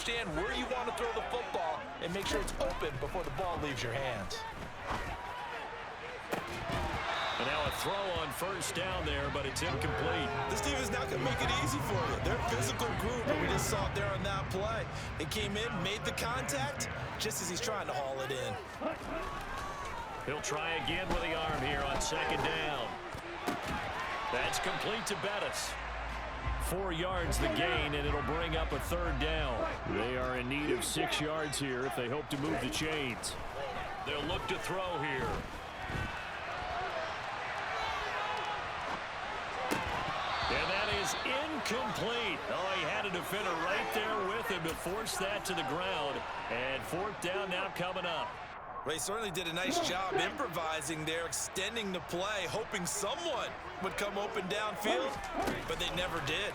understand where you want to throw the football and make sure it's open before the ball leaves your hands. And now a throw on first down there, but it's incomplete. This team is not going to make it easy for you. They're a physical group, and we just saw it there on that play. They came in, made the contact, just as he's trying to haul it in. He'll try again with the arm here on second down. That's complete to Bettis. 4 yards the gain, and it'll bring up a third down. They are in need of 6 yards here if they hope to move the chains. They'll look to throw here. And that is incomplete. Oh, he had a defender right there with him to force that to the ground. And fourth down now coming up. Well, he certainly did a nice job improvising there, extending the play, hoping someone would come open downfield, but they never did.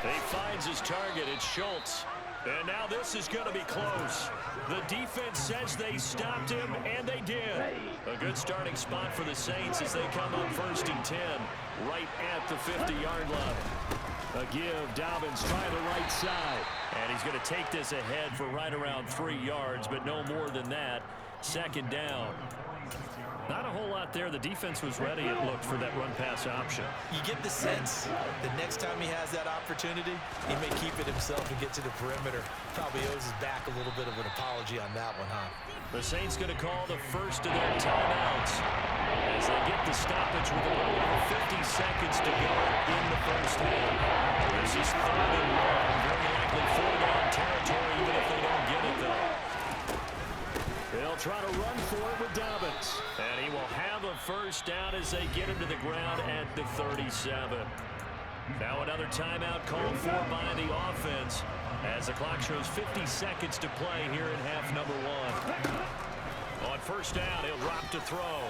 He finds his target. It's Schultz. And now this is going to be close. The defense says they stopped him, and they did. A good starting spot for the Saints as they come up 1st and 10, right at the 50-yard line. A give, Dobbins trying the right side. And he's going to take this ahead for right around 3 yards, but no more than that. Second down. Not a whole lot there. The defense was ready, it looked, for that run-pass option. You get the sense that next time he has that opportunity, he may keep it himself and get to the perimeter. Probably owes his back a little bit of an apology on that one, huh? The Saints going to call the first of their timeouts as they get the stoppage with a little over 50 seconds to go in the first half. This is 3rd and 1, very likely 4-down territory, even if they don't get it, though. They'll try to run for it with Dobbins. And he will have a first down as they get him to the ground at the 37. Now another timeout called for by the offense as the clock shows 50 seconds to play here in half number 1. On first down, he'll drop to throw.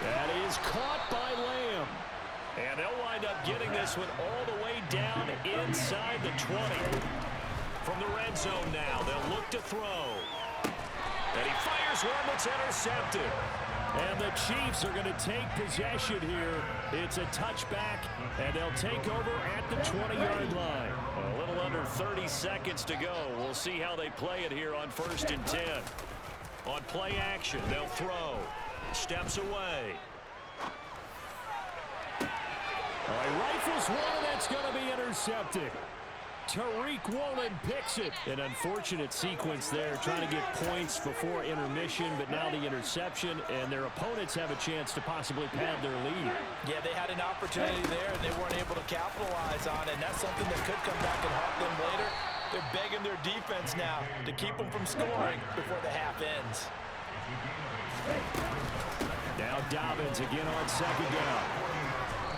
That is caught by Lamb. And they'll wind up getting this one all the way down inside the 20. From the red zone now, they'll look to throw. And he fires one that's intercepted. And the Chiefs are going to take possession here. It's a touchback, and they'll take over at the 20-yard line. A little under 30 seconds to go. We'll see how they play it here on 1st and 10. On play action, they'll throw. Steps away. All right, rifles one, and that's going to be intercepted. Tariq Woolen picks it. An unfortunate sequence there, trying to get points before intermission, but now the interception, and their opponents have a chance to possibly pad their lead. Yeah, they had an opportunity there, and they weren't able to capitalize on it, and that's something that could come back and haunt them later. They're begging their defense now to keep them from scoring before the half ends. Now Dobbins again on second down.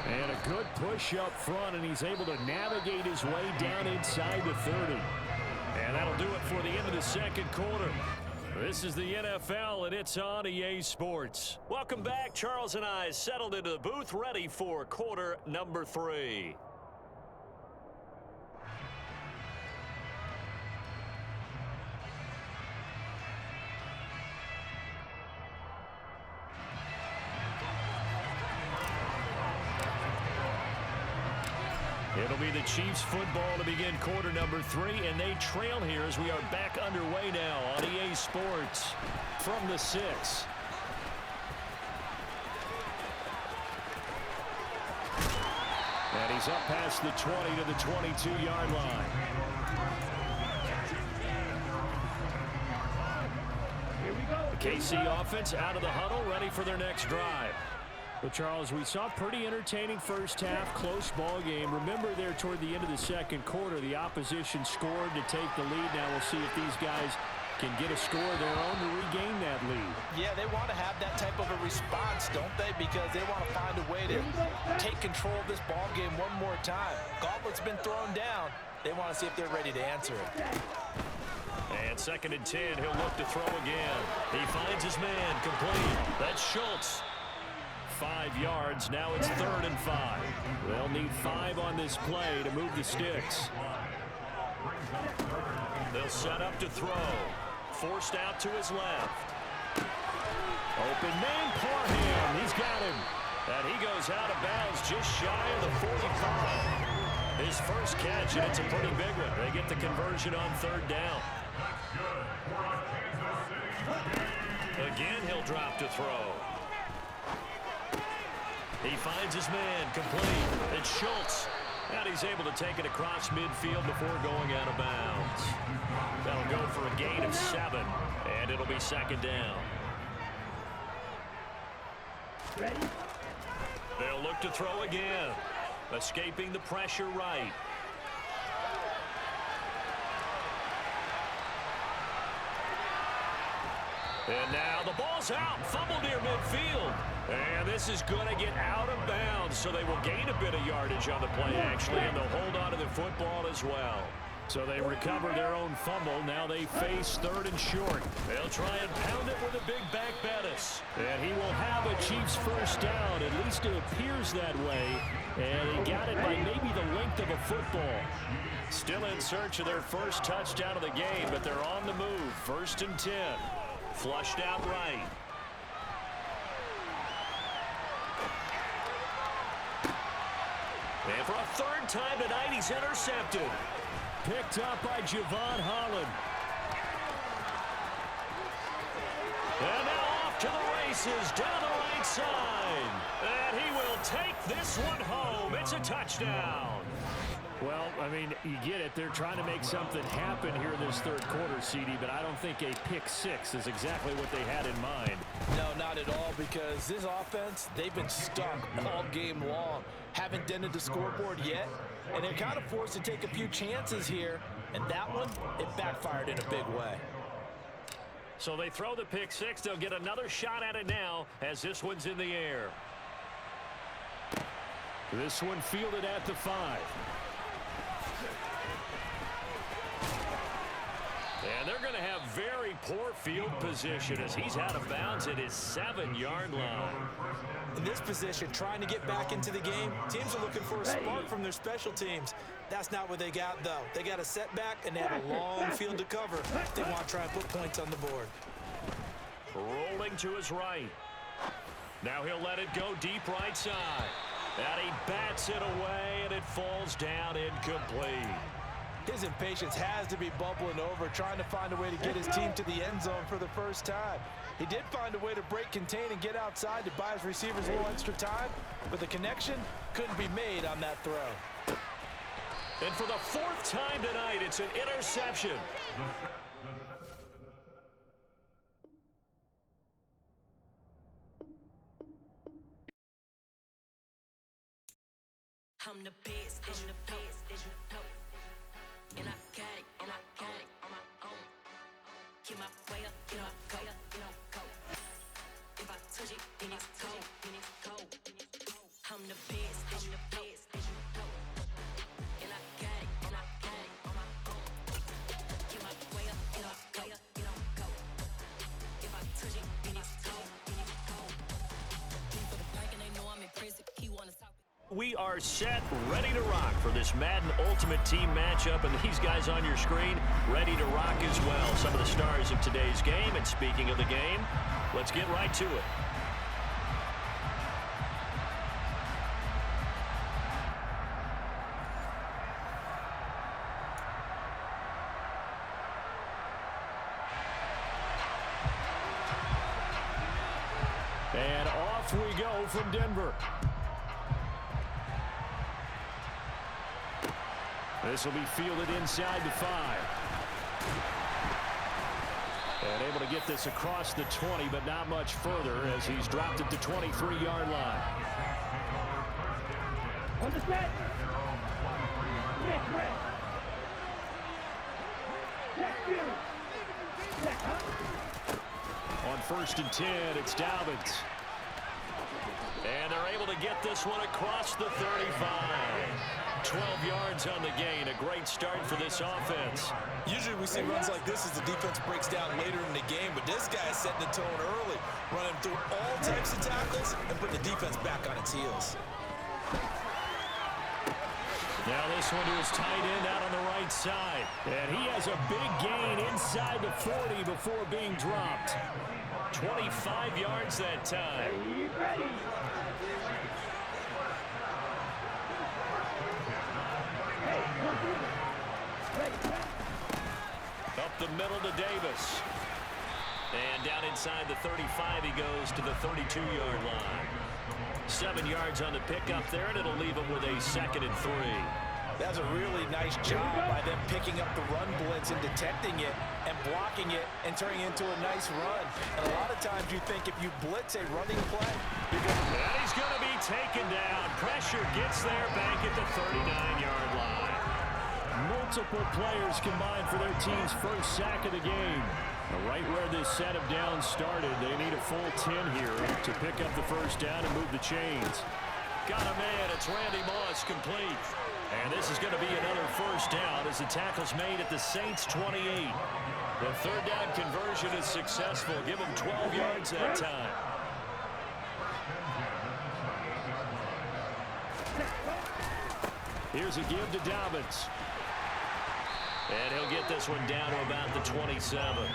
And a good push up front, and he's able to navigate his way down inside the 30. And that'll do it for the end of the second quarter. This is the NFL, and it's on EA Sports. Welcome back. Charles and I settled into the booth, ready for quarter number 3. It'll be the Chiefs football to begin quarter number 3, and they trail here as we are back underway now on EA Sports from the 6. And he's up past the 20 to the 22-yard line. The KC offense out of the huddle, ready for their next drive. Well, Charles, we saw a pretty entertaining first half, close ball game. Remember there toward the end of the second quarter, the opposition scored to take the lead. Now we'll see if these guys can get a score of their own to regain that lead. Yeah, they want to have that type of a response, don't they? Because they want to find a way to take control of this ball game one more time. Gauntlet's been thrown down. They want to see if they're ready to answer it. And 2nd and 10, he'll look to throw again. He finds his man, complete. That's Schultz. 5 yards. Now it's 3rd and 5. They'll need 5 on this play to move the sticks. They'll set up to throw. Forced out to his left. Open man, Parham. He's got him. And he goes out of bounds just shy of the 45. His first catch, and it's a pretty big one. They get the conversion on third down. Again, he'll drop to throw. He finds his man, complete. It's Schultz. And he's able to take it across midfield before going out of bounds. That'll go for a gain of 7, and it'll be second down. Ready? They'll look to throw again. Escaping the pressure right. And now the ball's out. Fumble near midfield. And this is going to get out of bounds, so they will gain a bit of yardage on the play, actually, and they'll hold on to the football as well. So they recover their own fumble. Now they face third and short. They'll try and pound it with a big back Bettis. And he will have a Chiefs first down. At least it appears that way. And he got it by maybe the length of a football. Still in search of their first touchdown of the game, but they're on the move. 1st and 10. Flushed out right. And for a third time tonight, he's intercepted. Picked up by Javon Holland. And now off to the races down the right side. And he will take this one home. It's a touchdown. Well, I mean, you get it. They're trying to make something happen here in this third quarter, CD, but I don't think a pick 6 is exactly what they had in mind. No, not at all, because this offense, they've been stuck all game long. Haven't dented the scoreboard yet, and they're kind of forced to take a few chances here, and that one, it backfired in a big way. So they throw the pick 6. They'll get another shot at it now as this one's in the air. This one fielded at the 5. And they're going to have very poor field position as he's out of bounds at his 7-yard line. In this position, trying to get back into the game, teams are looking for a spark from their special teams. That's not what they got, though. They got a setback, and they have a long field to cover if they want to try and put points on the board. Rolling to his right. Now he'll let it go deep right side. And he bats it away, and it falls down incomplete. His impatience has to be bubbling over, trying to find a way to get his team to the end zone for the first time. He did find a way to break, contain, and get outside to buy his receivers a little extra time, but the connection couldn't be made on that throw. And for the 4th time tonight, it's an interception. I'm the best, I'm the best, and I got it, and I got it on my own. Get my way up, get up, go, go. If I touch it, then it's cold, I'm the best, I'm the best, and I got it, and I got it on my own. Get my way up, get up, go, go. If I touch it, then it's cold, Deep for the bank and they know I'm impressive. He wanna talk. We are set, ready to rock for this Madden Ultimate Team matchup, and these guys on your screen ready to rock as well. Some of the stars of today's game, and speaking of the game, let's get right to it. And off we go from Denver. This will be fielded inside the 5. And able to get this across the 20, but not much further as he's dropped it to 23-yard line. On the set. On 1st and 10, it's Dobbins. And they're able to get this one across the 35. 12 yards on the gain. A great start for this offense. Usually we see runs like this as the defense breaks down later in the game, but this guy is setting the tone early, running through all types of tackles and putting the defense back on its heels. Now this one to his tight end out on the right side. And he has a big gain inside the 40 before being dropped. 25 yards that time. the middle to Davis. And down inside the 35, he goes to the 32-yard line. 7 yards on the pickup there, and it'll leave him with a 2nd and 3. That's a really nice job by them picking up the run blitz and detecting it and blocking it and turning it into a nice run. And a lot of times you think if you blitz a running play, you're going to... And he's going to be taken down. Pressure gets there back at the 39-yard line. Multiple players combined for their team's first sack of the game. Right where this set of downs started, they need a full 10 here to pick up the first down and move the chains. Got a man. It's Randy Moss, complete. And this is going to be another first down as the tackle's made at the Saints' 28. The third down conversion is successful. Give them 12 yards that time. Here's a give to Dobbins. And he'll get this one down to about the 27.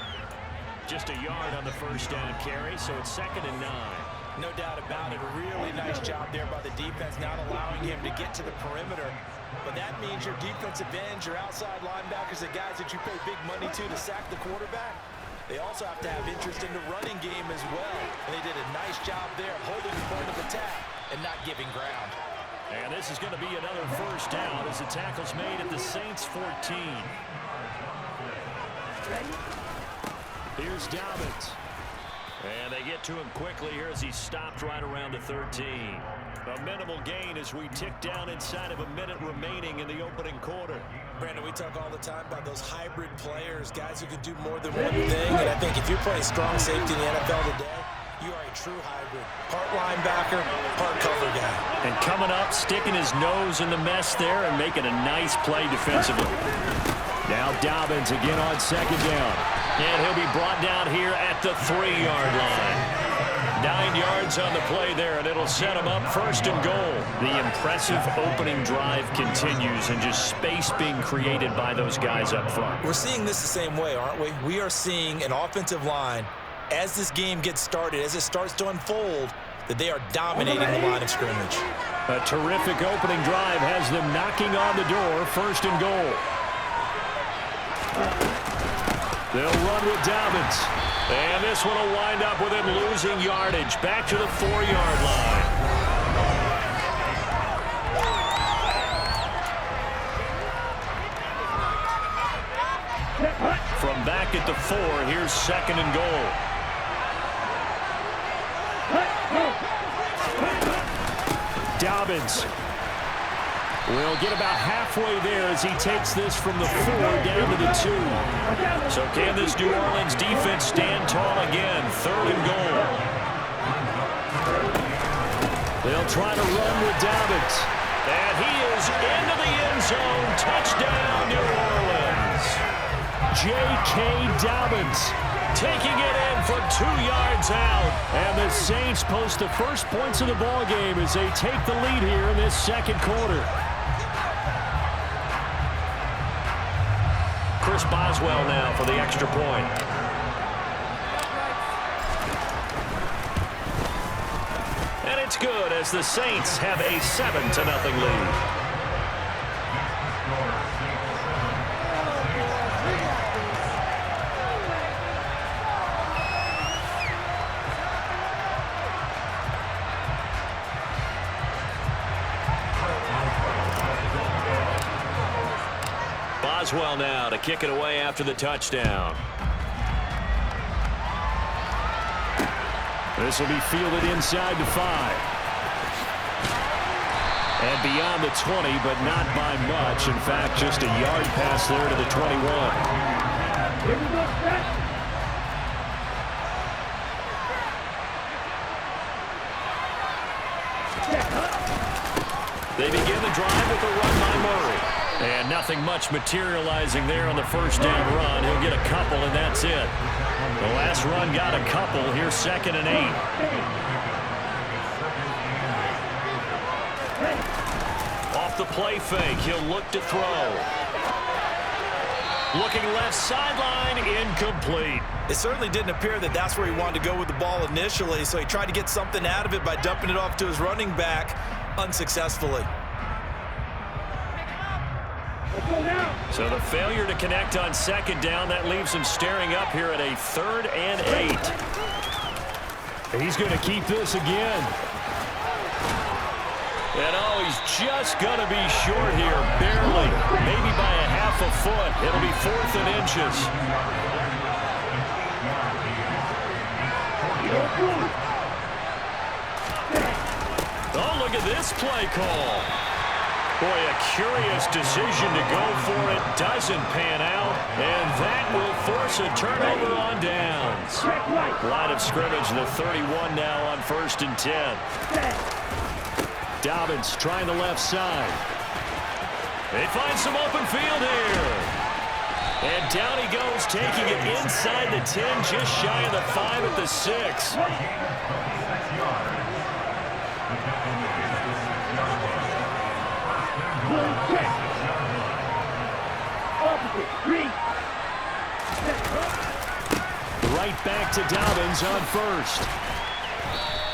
Just a yard on the first down carry, so it's 2nd and 9. No doubt about it. A really nice job there by the defense, not allowing him to get to the perimeter. But that means your defensive ends, your outside linebackers, the guys that you pay big money to sack the quarterback, they also have to have interest in the running game as well. And they did a nice job there, holding the point of attack and not giving ground. And this is going to be another first down as the tackle's made at the Saints' 14. Here's Dobbins. And they get to him quickly here as he's stopped right around the 13. A minimal gain as we tick down inside of a minute remaining in the opening quarter. Brandon, we talk all the time about those hybrid players, guys who can do more than one thing. And I think if you're playing strong safety in the NFL today, you are a true hybrid. Part linebacker, part cover guy. And coming up, sticking his nose in the mess there and making a nice play defensively. Now Dobbins again on 2nd down. And he'll be brought down here at the 3-yard line. 9 yards on the play there, and it'll set him up 1st and goal. The impressive opening drive continues and just space being created by those guys up front. We're seeing this the same way, aren't we? We are seeing an offensive line, as this game gets started, as it starts to unfold, that they are dominating the line of scrimmage. A terrific opening drive has them knocking on the door, 1st and goal. They'll run with Dobbins. And this one will wind up with him losing yardage back to the 4-yard line. From back at the 4, here's 2nd and goal. Dobbins will get about halfway there as he takes this from the 4 down to the 2. So can this New Orleans defense stand tall again? 3rd and goal. They'll try to run with Dobbins. And he is into the end zone. Touchdown, New Orleans. J.K. Dobbins taking it in from 2 yards out. And the Saints post the first points of the ball game as they take the lead here in this 2nd quarter. Chris Boswell now for the extra point. And it's good as the Saints have a 7-0 lead. Boswell now to kick it away after the touchdown. This will be fielded inside the 5. And beyond the 20, but not by much. In fact, just a yard pass there to the 21. They begin the drive with a run by Murray. And nothing much materializing there on the first down run. He'll get a couple, and that's it. The last run got a couple. Here's 2nd and 8. Off the play fake, he'll look to throw. Looking left sideline, incomplete. It certainly didn't appear that that's where he wanted to go with the ball initially, so he tried to get something out of it by dumping it off to his running back unsuccessfully. Let's go now. So the failure to connect on second down, that leaves him staring up here at a 3rd and 8. He's going to keep this again. And he's just going to be short here, barely, maybe by a half a foot. It'll be 4th and inches. Oh, look at this play call. Boy, a curious decision to go for it. Doesn't pan out, and that will force a turnover on downs. Line of scrimmage, the 31 now on 1st and 10. Dobbins trying the left side. They find some open field here. And down he goes, taking it inside the 10, just shy of the 5 at the 6. Right back to Dobbins on 1st.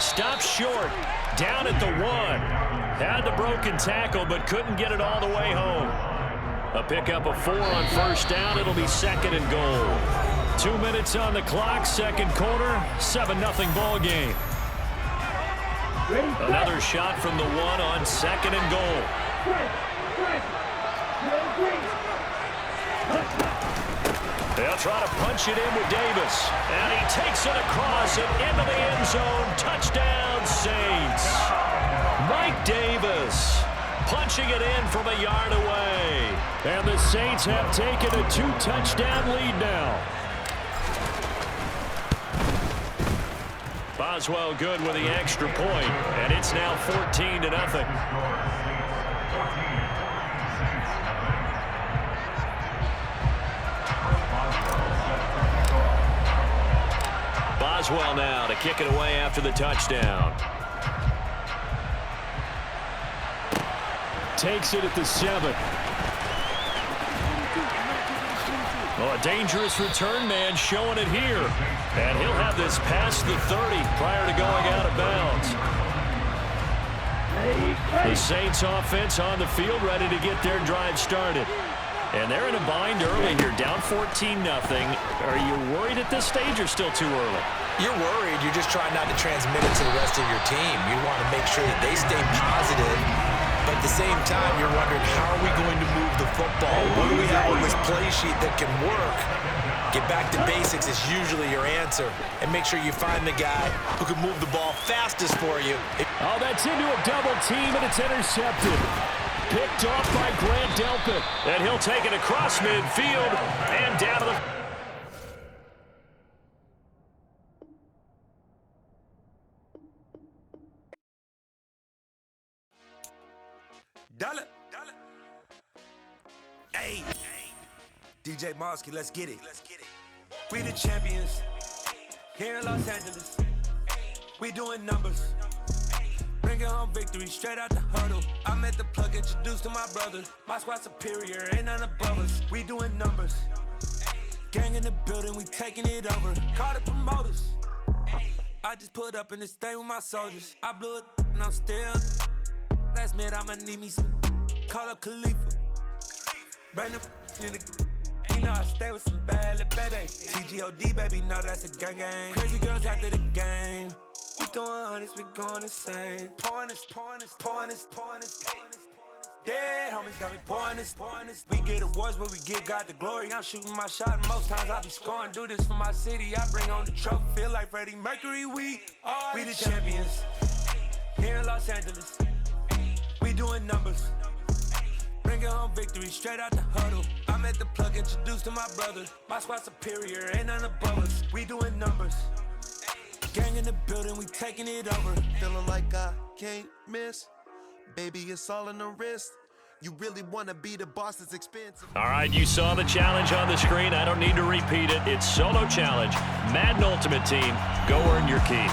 Stopped short. Down at the 1. Had the broken tackle, but couldn't get it all the way home. A pickup of 4 on 1st down. It'll be 2nd and goal. 2 minutes on the clock, 2nd quarter, 7-0 ball game. Another shot from the 1 on 2nd and goal. They'll try to punch it in with Davis. And he takes it across and into the end zone. Touchdown, Saints. Mike Davis punching it in from a yard away. And the Saints have taken a 2-touchdown lead now. Boswell good with the extra point, and it's now 14-0. Boswell now to kick it away after the touchdown. Takes it at the 7. Oh, a dangerous return man showing it here. And he'll have this past the 30 prior to going out of bounds. The Saints offense on the field ready to get their drive started. And they're in a bind early here, down 14-0. Are you worried at this stage or still too early? You're worried. You're just trying not to transmit it to the rest of your team. You want to make sure that they stay positive. But at the same time, you're wondering, how are we going to move the football? What do we have on this play sheet that can work? Get back to basics is usually your answer. And make sure you find the guy who can move the ball fastest for you. Oh, that's into a double team, and it's intercepted. Picked off by Grant Delpit. And he'll take it across midfield and down to the... Dollar. Hey. DJ Mosky, let's get it. We the champions. Here in Los Angeles. We doing numbers. Bringing home victory straight out the huddle. I'm at the plug, introduced to my brother. My squad superior, ain't none above us. We doing numbers. Gang in the building, we taking it over. Call the promoters. I just put up in this thing with my soldiers. I blew it and I'm still. Last minute, I'ma need me some. Call up Khalifa. Bring the in the. You know I stay with some bad little baby. TGOD, baby, know that's a gang gang. Crazy girls after the game. We throwing hundreds, we going insane. Pouring this. Dead homies got me pouring this. We get awards, but we give God the glory. I'm shooting my shot, and most times I be scoring. Do this for my city, I bring on the trophy. Feel like Freddie Mercury, we the champions. Here in Los Angeles, we doing numbers. Bringing home victory straight out the huddle. I'm at the plug, introduced to my brother. My squad superior, ain't none above us. We doing numbers. Gang in the building, we taking it over. Feeling like I can't miss. Baby, it's all in the wrist. You really want to be the boss, it's expensive. All right, you saw the challenge on the screen. I don't need to repeat it. It's solo challenge. Madden Ultimate Team, go earn your key.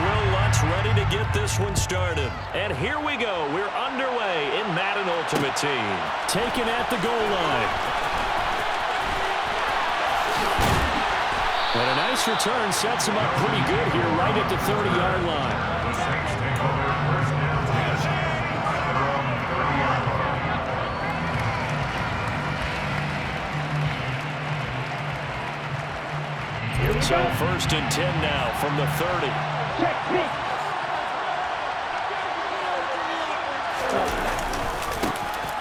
Will Lutz ready to get this one started. And here we go. We're underway in Madden Ultimate Team. Taken at the goal line. And a nice return sets him up pretty good here right at the 30-yard line. So 1st and 10 now from the 30.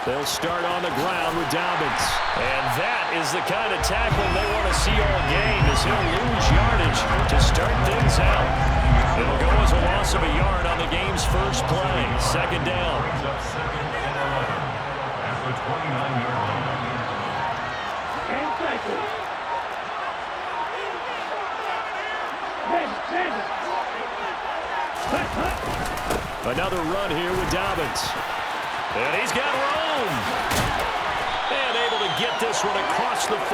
They'll start on the ground with Dobbins. And that is the kind of tackling they want to see all game, as he'll lose yardage to start things out. It'll go as a loss of a yard on the game's first play. 2nd down. At the 29-yard line. And cycle. Another run here with Dobbins. And he's got room. And able to get this one across the 45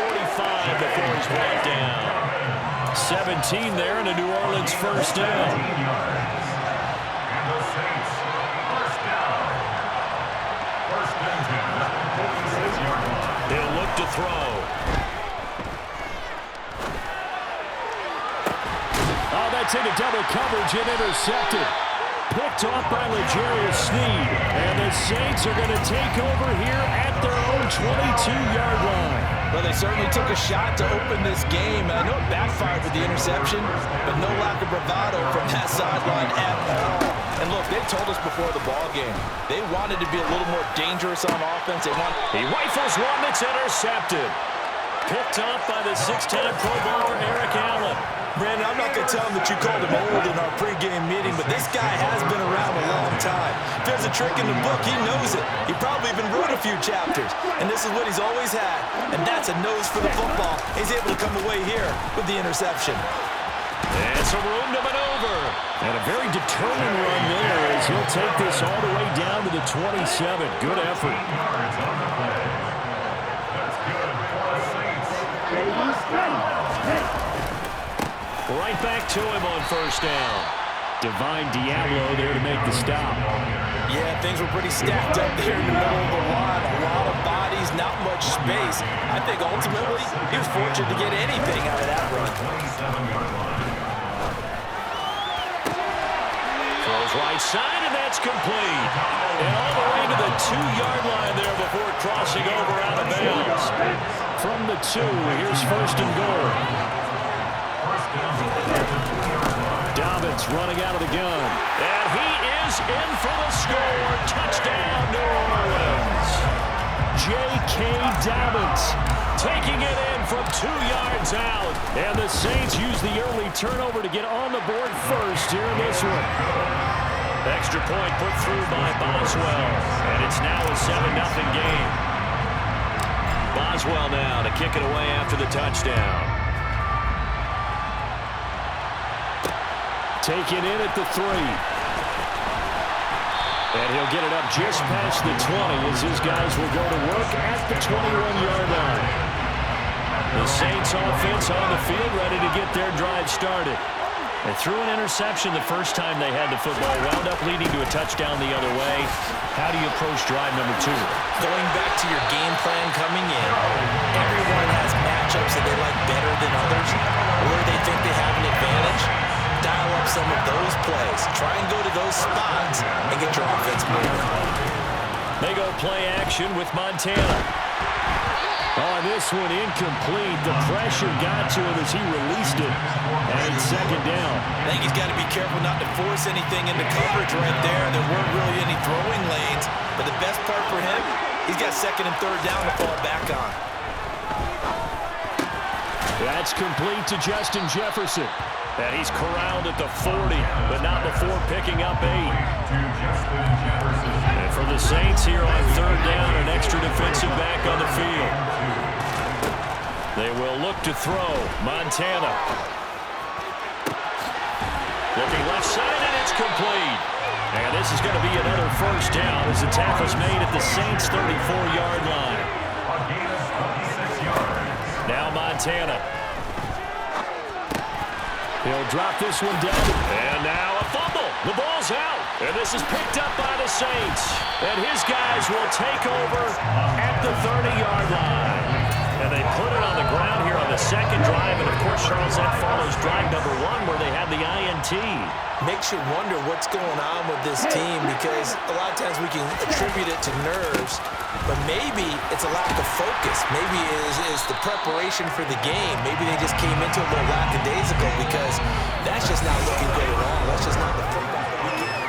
before he's brought down. 17 there and a New Orleans first down. And the Saints, first down. First and 10 at the 46-yard line. He'll look to throw. Oh, that's into double coverage and intercepted. Picked off by L'Jarius Sneed. And the Saints are going to take over here at their own 22-yard line. Well, they certainly took a shot to open this game. And I know it backfired with the interception, but no lack of bravado from that sideline at all. And look, they told us before the ball game, they wanted to be a little more dangerous on offense. He rifles one that's intercepted. Picked off by the 6-time Pro Bowler Eric Allen. Brandon, I'm not going to tell him that you called him old in our pregame meeting, but this guy has been around a long time. If there's a trick in the book, he knows it. He probably even wrote a few chapters, and this is what he's always had, and that's a nose for the football. He's able to come away here with the interception. And some room to maneuver. And a very determined run there as he'll take this all the way down to the 27. Good effort. Right back to him on first down. Divine Diablo there to make the stop. Yeah, things were pretty stacked up there in the middle of the line. A lot of bodies, not much space. I think ultimately he was fortunate to get anything out of that run. Throws right side, and that's complete. And all the way to the 2-yard line there before crossing over out of bounds. From the 2, here's 1st and goal. Dobbins running out of the gun. And he is in for the score. Touchdown, New Orleans. J.K. Dobbins taking it in from 2 yards out. And the Saints use the early turnover to get on the board first here in this one. Extra point put through by Boswell. And it's now a 7-0 game. Boswell now to kick it away after the touchdown. Taken in at the 3. And he'll get it up just past the 20 as his guys will go to work at the 21-yard line. The Saints offense on the field ready to get their drive started. They threw an interception the first time they had the football, wound up leading to a touchdown the other way. How do you approach drive number 2? Going back to your game plan coming in, everyone has matchups that they like better than others, or they think they have an advantage. Dial up some of those plays. Try and go to those spots and get your offense moving. They go play action with Montana. On this one, incomplete. The pressure got to him as he released it. And 2nd down. I think he's got to be careful not to force anything into coverage right there. There weren't really any throwing lanes. But the best part for him, he's got 2nd and 3rd down to fall back on. That's complete to Justin Jefferson. And he's corralled at the 40, but not before picking up 8. And for the Saints here on 3rd down, an extra defensive back on the field. They will look to throw. Montana. Looking left side, and it's complete. And this is going to be another first down as the tackle's made at the Saints' 34-yard line. Now Montana. He'll drop this one down. And now The ball's out, and this is picked up by the Saints. And his guys will take over at the 30-yard line. And they put it on the ground here on the second drive. And, of course, Charles, that follows drive number 1 where they had the INT. Makes you wonder what's going on with this team because a lot of times we can attribute it to nerves, but maybe it's a lack of focus. Maybe it's the preparation for the game. Maybe they just came into it a little lackadaisical because that's just not looking good at all. That's just not the football that we can.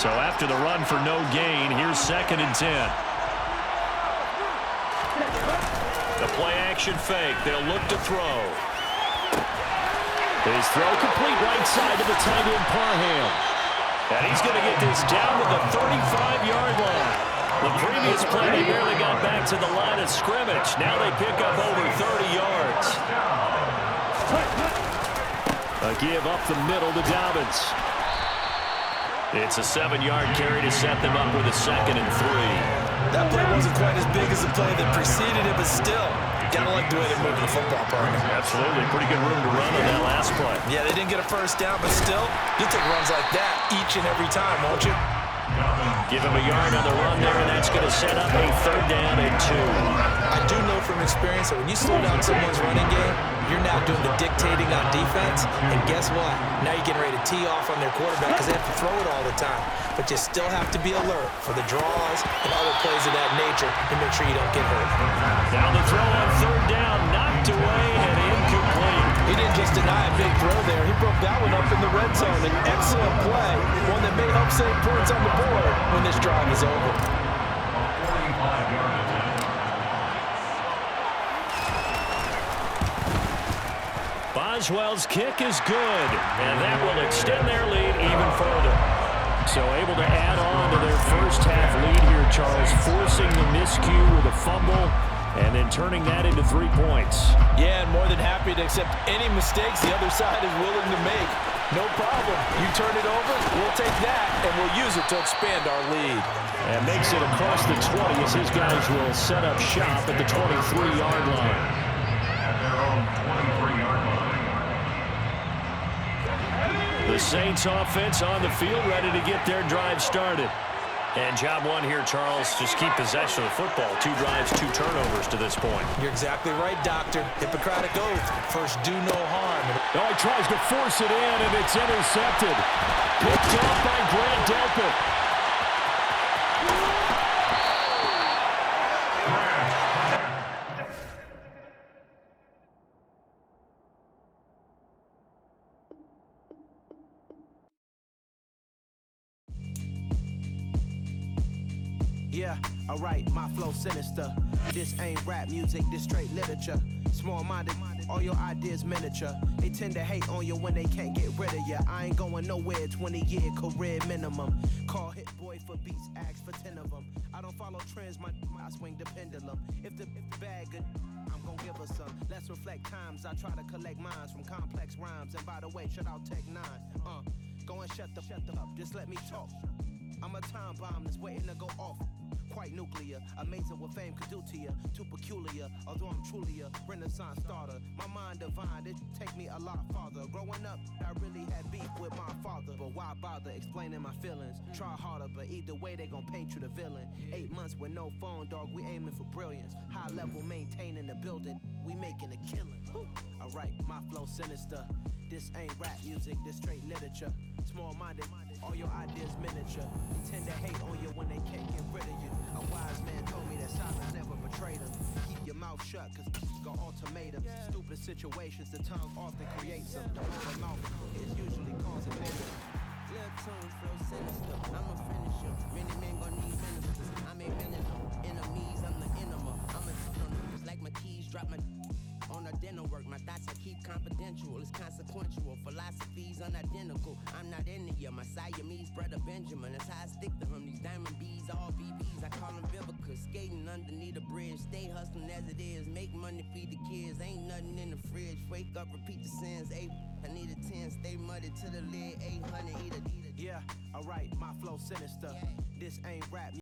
So after the run for no gain, here's 2nd and 10. The play-action fake. They'll look to throw. His throw complete right side to the tight end Parham. And he's going to get this down to the 35-yard line. The previous play, they barely got back to the line of scrimmage. Now they pick up over 30 yards. A give up the middle to Dobbins. It's a 7-yard carry to set them up with a 2nd and 3. That play wasn't quite as big as the play that preceded it, but still, gotta like the way they're moving the football, partner. Absolutely. Pretty good room to run on that last play. Yeah, they didn't get a first down, but still, you'll take runs like that each and every time, won't you? Give him a yard on the run there, and that's going to set up a 3rd down and 2. I do know from experience that when you slow down someone's running game, you're now doing the dictating on defense, and guess what? Now you're getting ready to tee off on their quarterback because they have to throw it all the time. But you still have to be alert for the draws and other plays of that nature to make sure you don't get hurt. Now the throw on 3rd down, knocked away and incomplete. He didn't just deny a big throw there. He broke that one up in the red zone. An excellent play, one that may help save points on the board when this drive is over. Boswell's kick is good, and that will extend their lead even further. So able to add on to their first half lead here, Charles, forcing the miscue with a fumble and then turning that into 3 points. Yeah, and more than happy to accept any mistakes the other side is willing to make. No problem. You turn it over, we'll take that, and we'll use it to expand our lead. And makes it across the 20 as his guys will set up shop at the 23-yard line. At their own 23-yard line. The Saints offense on the field, ready to get their drive started. And job 1 here, Charles, just keep possession of the football. 2 drives, 2 turnovers to this point. You're exactly right, Doctor. Hippocratic oath. First, do no harm. Oh, he tries to force it in, and it's intercepted. Picked off by Grant Delpit. Yeah, alright, my flow sinister. This ain't rap music, this straight literature. Small-minded, all your ideas miniature. They tend to hate on you when they can't get rid of you. I ain't going nowhere, 20-year career minimum. Call Hit Boy for beats, ask for 10 of them. I don't follow trends, I swing the pendulum. If the bag good, I'm gon' give her some. Let's reflect times, I try to collect minds from complex rhymes. And by the way, shut out Tech 9. Go and shut the up, just let me talk. I'm a time bomb that's waiting to go off. Quite nuclear, amazing what fame could do to you. Too peculiar, although I'm truly a renaissance starter. My mind divine, it take me a lot farther. Growing up, I really had beef with my father. But why bother explaining my feelings? Try harder, but either way they gon' paint you the villain. 8 months with no phone, dog, we aiming for brilliance. High level maintaining the building, we making a killing. Alright, my flow sinister. This ain't rap music, this straight literature. Small-minded, all your ideas miniature. They tend to hate on you when they can't get rid of you. A wise man told me that silence never betrayed him. Keep your mouth shut, cause got ultimatums. Stupid situations, the tongue often creates them. The mouth is usually causing mayhem. Little tunes flow sinister, I'm a finisher. Many men gon' need ministers, I'm a venom. Enemies, I'm the enema. I'm a news like my keys, drop my on a dinner work. My thoughts I keep confidential, it's consequential. Philosophies unidentical, I'm not in it yet. My Siamese brother Benjamin, that's how I stick to him. These diamond bees, all BBs, I call them Vivica. Skating underneath a bridge, stay hustling as it is. Make money, feed the kids, ain't nothing in the fridge. Wake up, repeat the sins, I need a 10, stay muddy to the lid, 800, eat a. Yeah, alright, my flow sinister. This ain't rap.